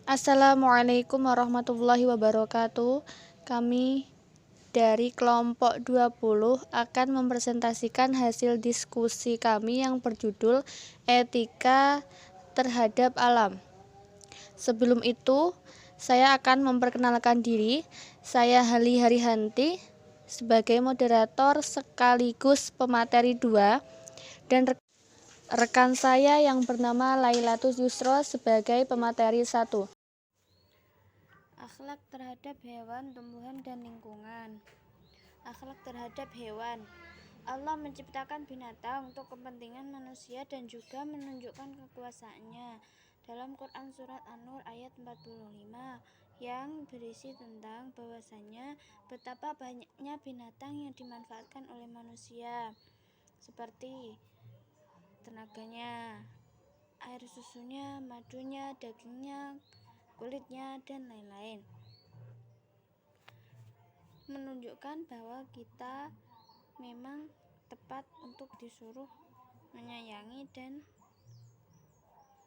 Assalamualaikum warahmatullahi wabarakatuh. Kami dari kelompok 20 akan mempresentasikan hasil diskusi kami yang berjudul Etika Terhadap Alam. Sebelum itu, saya akan memperkenalkan diri. Saya Hali Harihanti sebagai moderator sekaligus pemateri 2 dan rekan saya yang bernama Lailatus Yusro sebagai pemateri 1. Akhlak terhadap hewan, tumbuhan, dan lingkungan. Akhlak terhadap hewan. Allah menciptakan binatang untuk kepentingan manusia dan juga menunjukkan kekuasaannya dalam Quran Surat An-Nur ayat 45 yang berisi tentang bahwasannya betapa banyaknya binatang yang dimanfaatkan oleh manusia, seperti tenaganya, air susunya, madunya, dagingnya, kulitnya, dan lain-lain. Menunjukkan bahwa kita memang tepat untuk disuruh menyayangi dan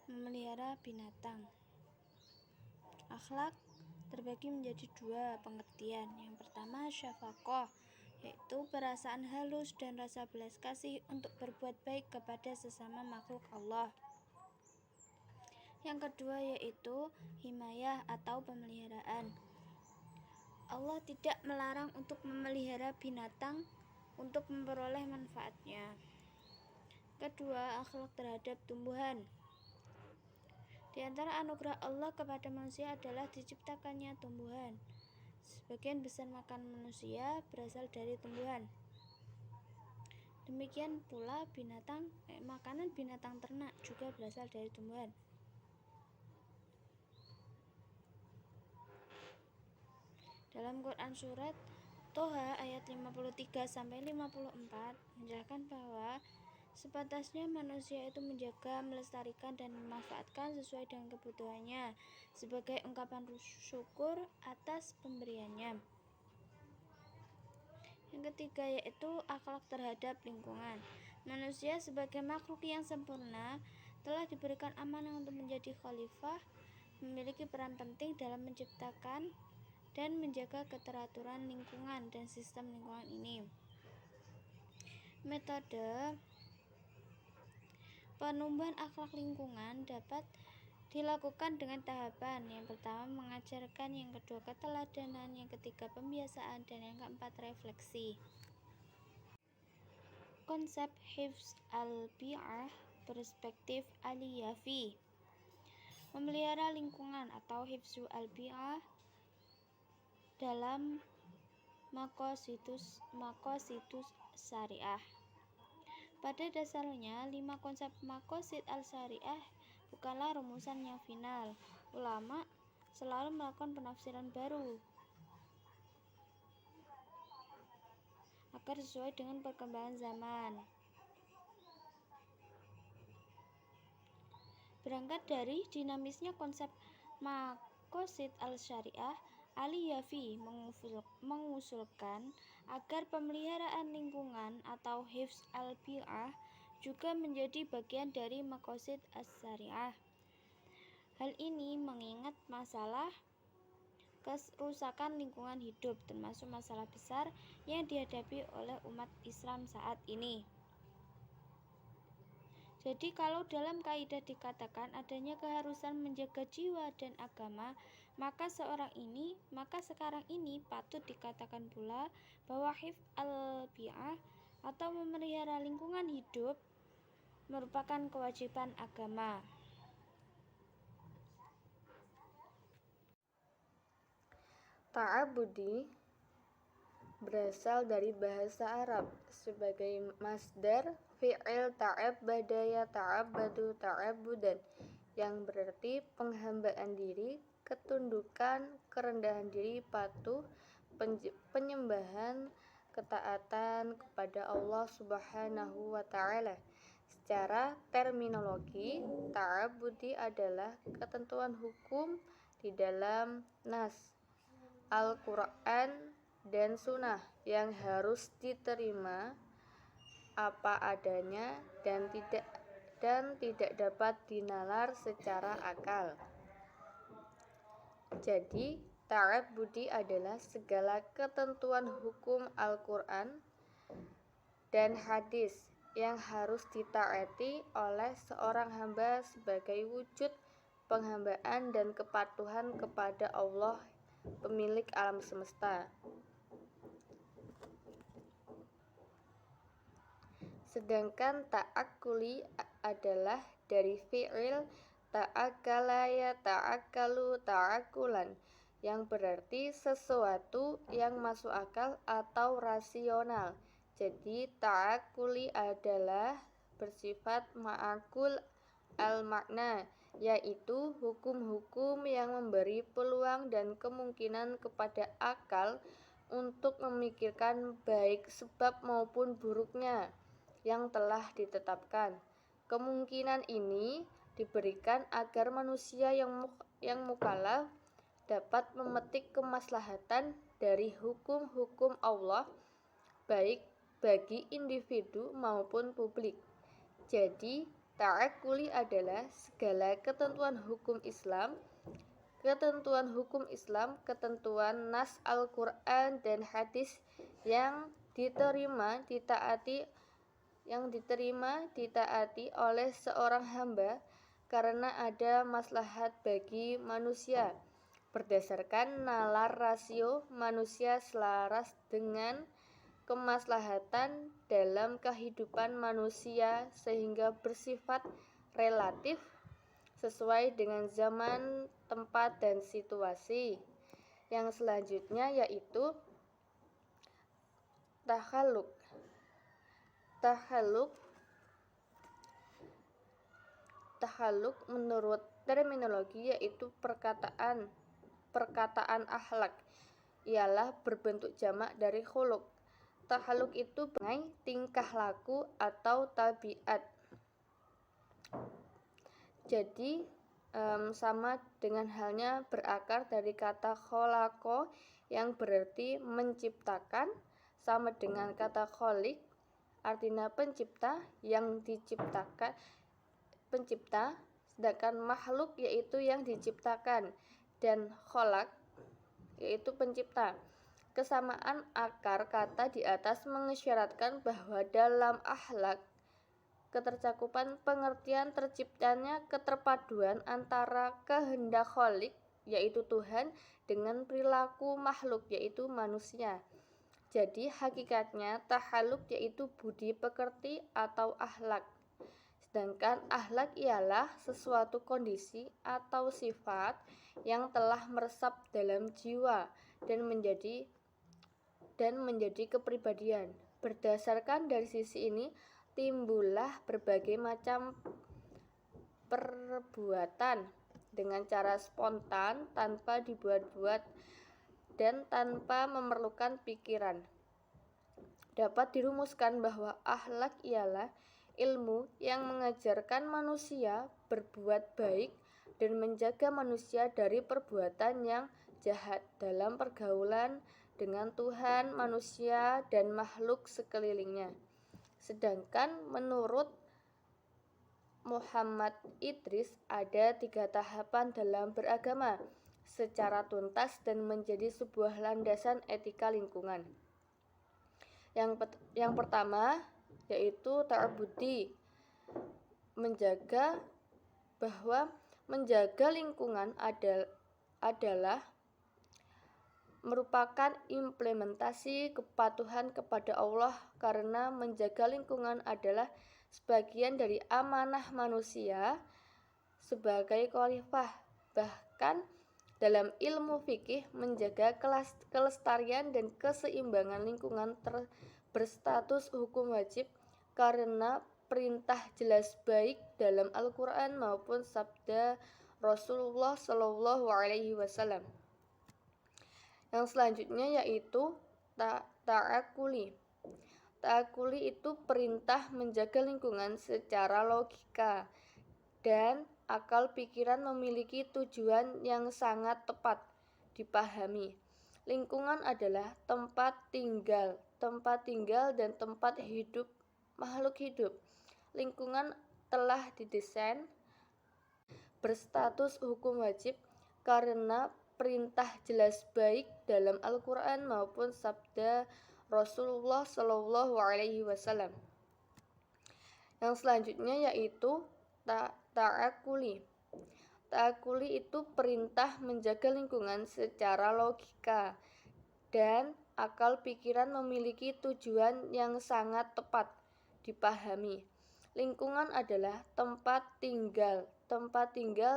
memelihara binatang. Akhlak terbagi menjadi dua pengertian. Yang pertama syafaqah, yaitu perasaan halus dan rasa belas kasih untuk berbuat baik kepada sesama makhluk Allah. Yang kedua yaitu himayah atau pemeliharaan. Allah tidak melarang untuk memelihara binatang untuk memperoleh manfaatnya. Kedua, akhlak terhadap tumbuhan. Di antara anugerah Allah kepada manusia adalah diciptakannya tumbuhan. Sebagian besar makan manusia berasal dari tumbuhan. Demikian pula makanan binatang ternak juga berasal dari tumbuhan. Dalam Quran surat Toha ayat 53-54 menjelaskan bahwa sepantasnya manusia itu menjaga, melestarikan, dan memanfaatkan sesuai dengan kebutuhannya sebagai ungkapan syukur atas pemberiannya. Yang ketiga yaitu akhlak terhadap lingkungan. Manusia sebagai makhluk yang sempurna telah diberikan amanah untuk menjadi khalifah, memiliki peran penting dalam menciptakan dan menjaga keteraturan lingkungan dan sistem lingkungan ini. Metode penumbuhan akhlak lingkungan dapat dilakukan dengan tahapan. Yang pertama mengajarkan, yang kedua keteladanan, yang ketiga pembiasaan, dan yang keempat refleksi. Konsep hifz al-bi'ah perspektif Al-Yafi. Memelihara lingkungan atau hifzu al-bi'ah dalam maqasidus syariah. Pada dasarnya, 5 konsep maqasid al-syariah bukanlah rumusan yang final. Ulama selalu melakukan penafsiran baru agar sesuai dengan perkembangan zaman. Berangkat dari dinamisnya konsep maqasid al-syariah, Al-Yafi mengusulkan agar pemeliharaan lingkungan atau hifz al-bi'ah juga menjadi bagian dari maqasid as-syariah. Hal ini mengingat masalah kerusakan lingkungan hidup termasuk masalah besar yang dihadapi oleh umat Islam saat ini. Jadi kalau dalam kaidah dikatakan adanya keharusan menjaga jiwa dan agama, maka sekarang ini patut dikatakan pula bahwa hifz al-bi'ah atau memelihara lingkungan hidup merupakan kewajiban agama. Ta'abudi berasal dari bahasa Arab sebagai masdar fi'il ta'abbada yata'abbadu ta'abbudan yang berarti penghambaan diri, ketundukan, kerendahan diri, patuh, penyembahan, ketaatan kepada Allah Subhanahu wa ta'ala. Secara terminologi, ta'abudi adalah ketentuan hukum di dalam nas Al-Quran dan Sunnah yang harus diterima apa adanya dan tidak dapat dinalar secara akal. Jadi, ta'abbudi adalah segala ketentuan hukum Al-Quran dan hadis yang harus ditaati oleh seorang hamba sebagai wujud penghambaan dan kepatuhan kepada Allah, pemilik alam semesta. Sedangkan ta'akkuli adalah dari fi'il ta'akkala ya ta'akkalu ta'akkulan, yang berarti sesuatu yang masuk akal atau rasional. Jadi ta'akkuli adalah bersifat ma'akul al-makna, yaitu hukum-hukum yang memberi peluang dan kemungkinan kepada akal untuk memikirkan baik sebab maupun buruknya yang telah ditetapkan. Kemungkinan ini diberikan agar manusia yang mukallaf dapat memetik kemaslahatan dari hukum-hukum Allah, baik bagi individu maupun publik. Jadi, ta'akkuli adalah segala ketentuan hukum Islam, ketentuan nas Al-Quran dan hadis yang diterima ditaati oleh seorang hamba karena ada maslahat bagi manusia, berdasarkan nalar rasio manusia selaras dengan kemaslahatan dalam kehidupan manusia sehingga bersifat relatif sesuai dengan zaman, tempat, dan situasi. Yang selanjutnya yaitu takhalluk. Takhalluk menurut terminologi yaitu perkataan akhlak, ialah berbentuk jamak dari khuluq. Takhalluk itu bengai tingkah laku atau tabiat. Jadi sama dengan halnya berakar dari kata kholaqo yang berarti menciptakan, sama dengan kata kholik artinya pencipta, yang diciptakan pencipta, sedangkan makhluk yaitu yang diciptakan, dan kholak yaitu pencipta. Kesamaan akar kata di atas mengisyaratkan bahwa dalam akhlak ketercakupan pengertian terciptanya keterpaduan antara kehendak kholik yaitu Tuhan dengan perilaku makhluk yaitu manusia. Jadi hakikatnya takhalluk yaitu budi pekerti atau akhlak. Sedangkan akhlak ialah sesuatu kondisi atau sifat yang telah meresap dalam jiwa dan menjadi kepribadian. Berdasarkan dari sisi ini timbullah berbagai macam perbuatan dengan cara spontan tanpa dibuat-buat dan tanpa memerlukan pikiran. Dapat dirumuskan bahwa akhlak ialah ilmu yang mengajarkan manusia berbuat baik dan menjaga manusia dari perbuatan yang jahat dalam pergaulan dengan Tuhan, manusia, dan makhluk sekelilingnya. Sedangkan menurut Muhammad Idris ada 3 tahapan dalam beragama secara tuntas dan menjadi sebuah landasan etika lingkungan. Yang pertama yaitu ta'abbudi, menjaga lingkungan adalah merupakan implementasi kepatuhan kepada Allah, karena menjaga lingkungan adalah sebagian dari amanah manusia sebagai khalifah. Bahkan dalam ilmu fikih, menjaga kelestarian dan keseimbangan lingkungan berstatus hukum wajib karena perintah jelas baik dalam Al-Quran maupun sabda Rasulullah SAW. Yang selanjutnya yaitu ta'akkuli. Ta'akkuli itu perintah menjaga lingkungan secara logika dan akal pikiran memiliki tujuan yang sangat tepat dipahami. Lingkungan adalah tempat tinggal dan tempat hidup makhluk hidup. Lingkungan telah didesain berstatus hukum wajib karena perintah jelas baik dalam Al-Quran maupun sabda Rasulullah Shallallahu Alaihi Wasallam. Yang selanjutnya yaitu ta'akuli. Ta'akuli itu perintah menjaga lingkungan secara logika dan akal pikiran memiliki tujuan yang sangat tepat dipahami. Lingkungan adalah tempat tinggal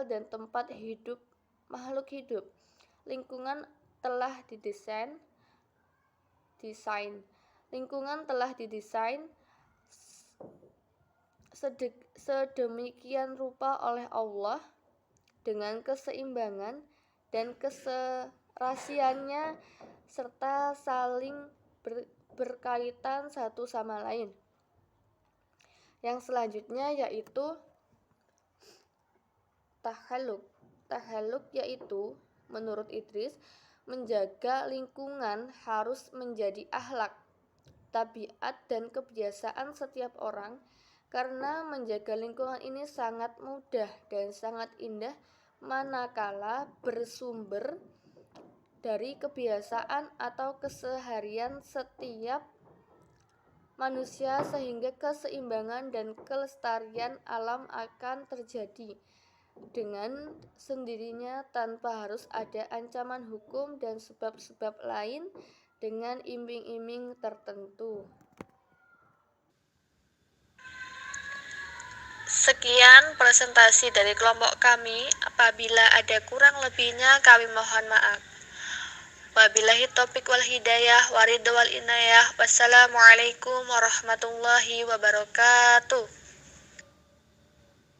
dan tempat hidup makhluk hidup. Lingkungan telah didesain sedemikian rupa oleh Allah dengan keseimbangan dan keserasiannya serta saling berkaitan satu sama lain. Yang selanjutnya yaitu tahaluk. Tahaluk yaitu menurut Idris menjaga lingkungan harus menjadi akhlak, tabiat dan kebiasaan setiap orang karena menjaga lingkungan ini sangat mudah dan sangat indah manakala bersumber dari kebiasaan atau keseharian setiap manusia sehingga keseimbangan dan kelestarian alam akan terjadi dengan sendirinya tanpa harus ada ancaman hukum dan sebab-sebab lain dengan iming-iming tertentu. Sekian presentasi dari kelompok kami. Apabila ada kurang lebihnya kami mohon maaf. Wabillahi taufiq wal hidayah waridho wal inayah. Wassalamualaikum warahmatullahi wabarakatuh.